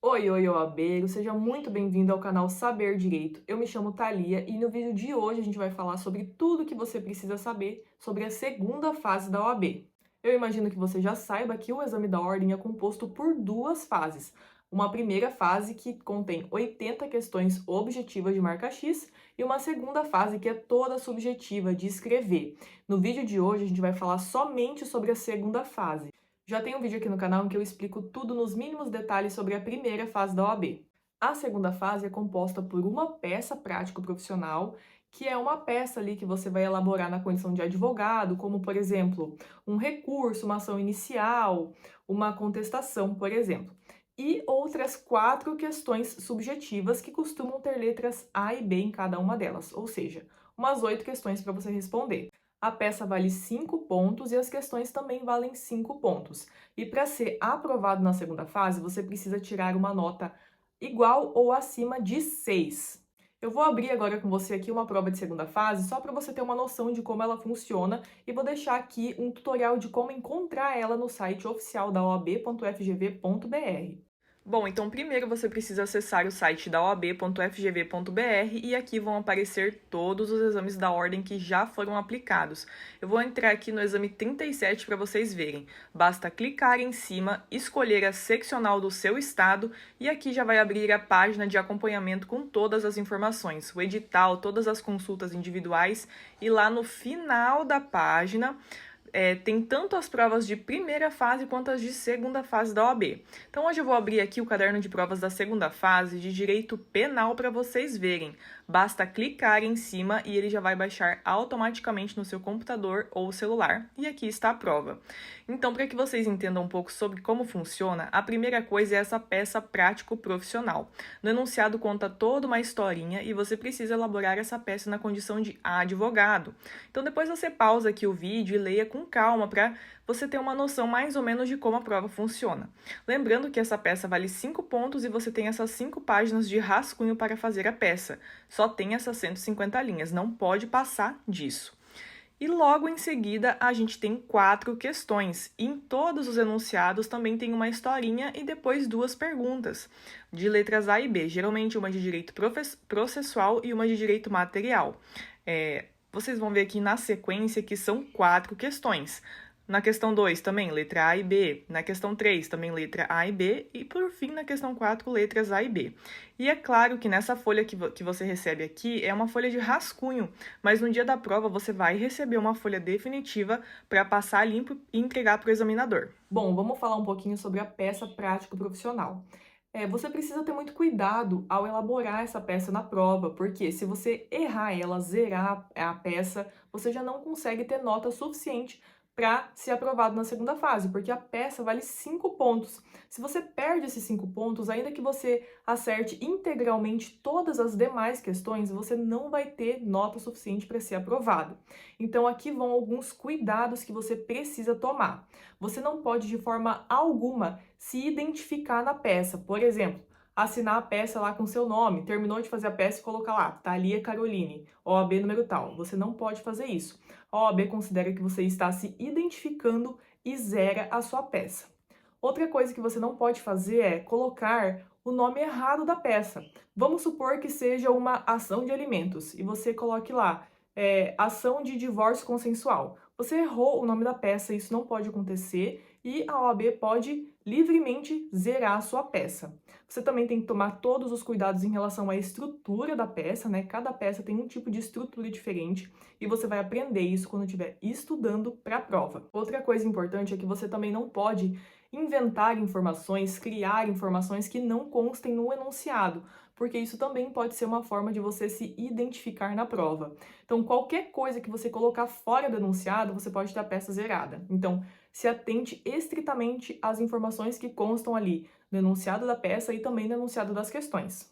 Oi, OABero, seja muito bem-vindo ao canal Saber Direito. Eu me chamo Thalia e no vídeo de hoje a gente vai falar sobre tudo que você precisa saber sobre a segunda fase da OAB. Eu imagino que você já saiba que o exame da ordem é composto por duas fases. Uma primeira fase que contém 80 questões objetivas de marca X e uma segunda fase que é toda subjetiva, de escrever. No vídeo de hoje a gente vai falar somente sobre a segunda fase. Já tem um vídeo aqui no canal em que eu explico tudo nos mínimos detalhes sobre a primeira fase da OAB. A segunda fase é composta por uma peça prático-profissional, que é uma peça ali que você vai elaborar na condição de advogado, como, por exemplo, um recurso, uma ação inicial, uma contestação, por exemplo. E outras 4 questões subjetivas que costumam ter letras A e B em cada uma delas, ou seja, umas 8 questões para você responder. A peça vale 5 pontos e as questões também valem 5 pontos. E para ser aprovado na segunda fase, você precisa tirar uma nota igual ou acima de 6. Eu vou abrir agora com você aqui uma prova de segunda fase, só para você ter uma noção de como ela funciona, e vou deixar aqui um tutorial de como encontrar ela no site oficial da oab.fgv.br. Bom, então primeiro você precisa acessar o site da oab.fgv.br e aqui vão aparecer todos os exames da ordem que já foram aplicados. Eu vou entrar aqui no exame 37 para vocês verem. Basta clicar em cima, escolher a seccional do seu estado e aqui já vai abrir a página de acompanhamento com todas as informações, o edital, todas as consultas individuais e lá no final da página tem tanto as provas de primeira fase quanto as de segunda fase da OAB. Então hoje eu vou abrir aqui o caderno de provas da segunda fase de direito penal para vocês verem. Basta clicar em cima e ele já vai baixar automaticamente no seu computador ou celular. E aqui está a prova. Então, para que vocês entendam um pouco sobre como funciona, a primeira coisa é essa peça prático-profissional. No enunciado conta toda uma historinha e você precisa elaborar essa peça na condição de advogado. Então depois você pausa aqui o vídeo e leia com calma para você ter uma noção mais ou menos de como a prova funciona. Lembrando que essa peça vale 5 pontos e você tem essas 5 páginas de rascunho para fazer a peça. Só tem essas 150 linhas, não pode passar disso. E logo em seguida a gente tem 4 questões. Em todos os enunciados também tem uma historinha e depois 2 perguntas, de letras A e B, geralmente uma de direito processual e uma de direito material. Vocês vão ver aqui na sequência que são 4 questões. Na questão 2 também, letra A e B. Na questão 3 também, letra A e B. E por fim, na questão 4, letras A e B. E é claro que nessa folha que você recebe aqui é uma folha de rascunho, mas no dia da prova você vai receber uma folha definitiva para passar limpo e entregar para o examinador. Bom, vamos falar um pouquinho sobre a peça prático-profissional. Você precisa ter muito cuidado ao elaborar essa peça na prova, porque se você errar ela, zerar a peça, você já não consegue ter nota suficiente para ser aprovado na segunda fase, porque a peça vale 5 pontos. Se você perde esses 5 pontos, ainda que você acerte integralmente todas as demais questões, você não vai ter nota suficiente para ser aprovado. Então, aqui vão alguns cuidados que você precisa tomar. Você não pode, de forma alguma, se identificar na peça. Por exemplo, assinar a peça lá com seu nome, terminou de fazer a peça e colocar lá, Thalia Caroline, OAB número tal. Você não pode fazer isso. A OAB considera que você está se identificando e zera a sua peça. Outra coisa que você não pode fazer é colocar o nome errado da peça. Vamos supor que seja uma ação de alimentos e você coloque lá, ação de divórcio consensual. Você errou o nome da peça, isso não pode acontecer e a OAB pode livremente zerar a sua peça. Você também tem que tomar todos os cuidados em relação à estrutura da peça, né? Cada peça tem um tipo de estrutura diferente e você vai aprender isso quando estiver estudando para a prova. Outra coisa importante é que você também não pode inventar informações, criar informações que não constem no enunciado, porque isso também pode ser uma forma de você se identificar na prova. Então, qualquer coisa que você colocar fora do enunciado, você pode ter a peça zerada. Então, se atente estritamente às informações que constam ali no enunciado da peça e também no enunciado das questões.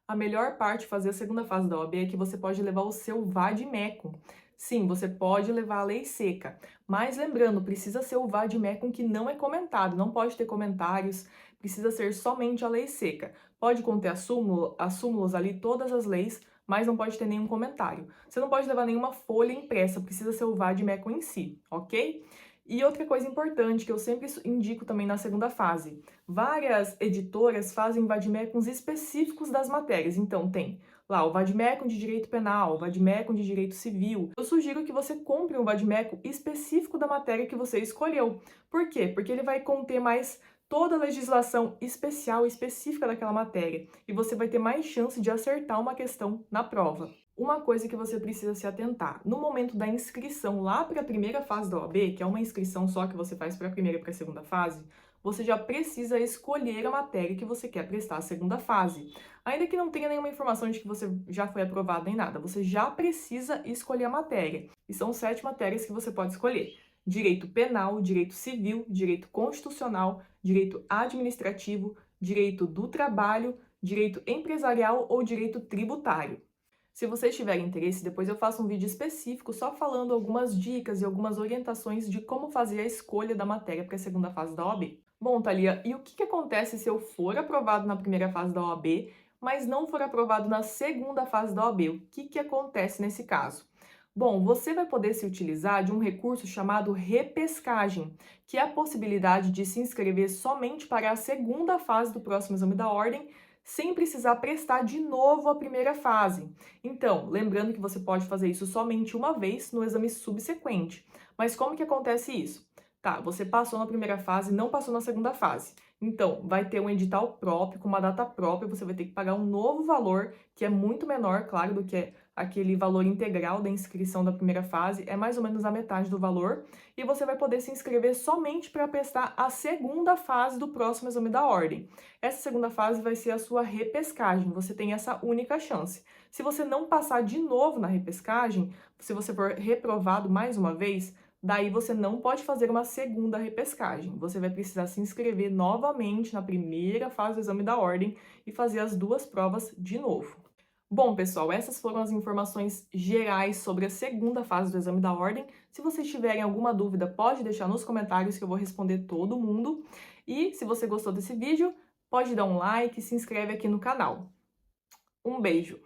A melhor parte de fazer a segunda fase da OAB é que você pode levar o seu vade-mecum. Sim, você pode levar a lei seca, mas lembrando, precisa ser o vade-mecum que não é comentado, não pode ter comentários, precisa ser somente a lei seca. Pode conter as súmulas ali, todas as leis, mas não pode ter nenhum comentário. Você não pode levar nenhuma folha impressa, precisa ser o vade-mecum em si, ok? E outra coisa importante que eu sempre indico também na segunda fase, várias editoras fazem vade-mecums específicos das matérias. Então tem lá o vade-mecum de direito penal, o vade-mecum de direito civil. Eu sugiro que você compre um vade-mecum específico da matéria que você escolheu. Por quê? Porque ele vai conter mais toda a legislação especial e específica daquela matéria, e você vai ter mais chance de acertar uma questão na prova. Uma coisa que você precisa se atentar, no momento da inscrição lá para a primeira fase da OAB, que é uma inscrição só que você faz para a primeira e para a segunda fase, você já precisa escolher a matéria que você quer prestar a segunda fase. Ainda que não tenha nenhuma informação de que você já foi aprovado nem nada, você já precisa escolher a matéria. E são 7 matérias que você pode escolher: direito penal, direito civil, direito constitucional, direito administrativo, direito do trabalho, direito empresarial ou direito tributário. Se vocês tiverem interesse, depois eu faço um vídeo específico só falando algumas dicas e algumas orientações de como fazer a escolha da matéria para a segunda fase da OAB. Bom, Thalia, e o que acontece se eu for aprovado na primeira fase da OAB, mas não for aprovado na segunda fase da OAB? O que acontece nesse caso? Bom, você vai poder se utilizar de um recurso chamado repescagem, que é a possibilidade de se inscrever somente para a segunda fase do próximo exame da ordem, sem precisar prestar de novo a primeira fase. Então, lembrando que você pode fazer isso somente uma vez no exame subsequente. Mas como que acontece isso? Tá, você passou na primeira fase, não passou na segunda fase. Então, vai ter um edital próprio, com uma data própria, você vai ter que pagar um novo valor, que é muito menor, claro, do que aquele valor integral da inscrição da primeira fase, é mais ou menos a metade do valor, e você vai poder se inscrever somente para prestar a segunda fase do próximo exame da ordem. Essa segunda fase vai ser a sua repescagem, você tem essa única chance. Se você não passar de novo na repescagem, se você for reprovado mais uma vez, daí você não pode fazer uma segunda repescagem. Você vai precisar se inscrever novamente na primeira fase do exame da ordem e fazer as 2 provas de novo. Bom, pessoal, essas foram as informações gerais sobre a segunda fase do exame da ordem. Se vocês tiverem alguma dúvida, pode deixar nos comentários que eu vou responder todo mundo. E se você gostou desse vídeo, pode dar um like e se inscreve aqui no canal. Um beijo!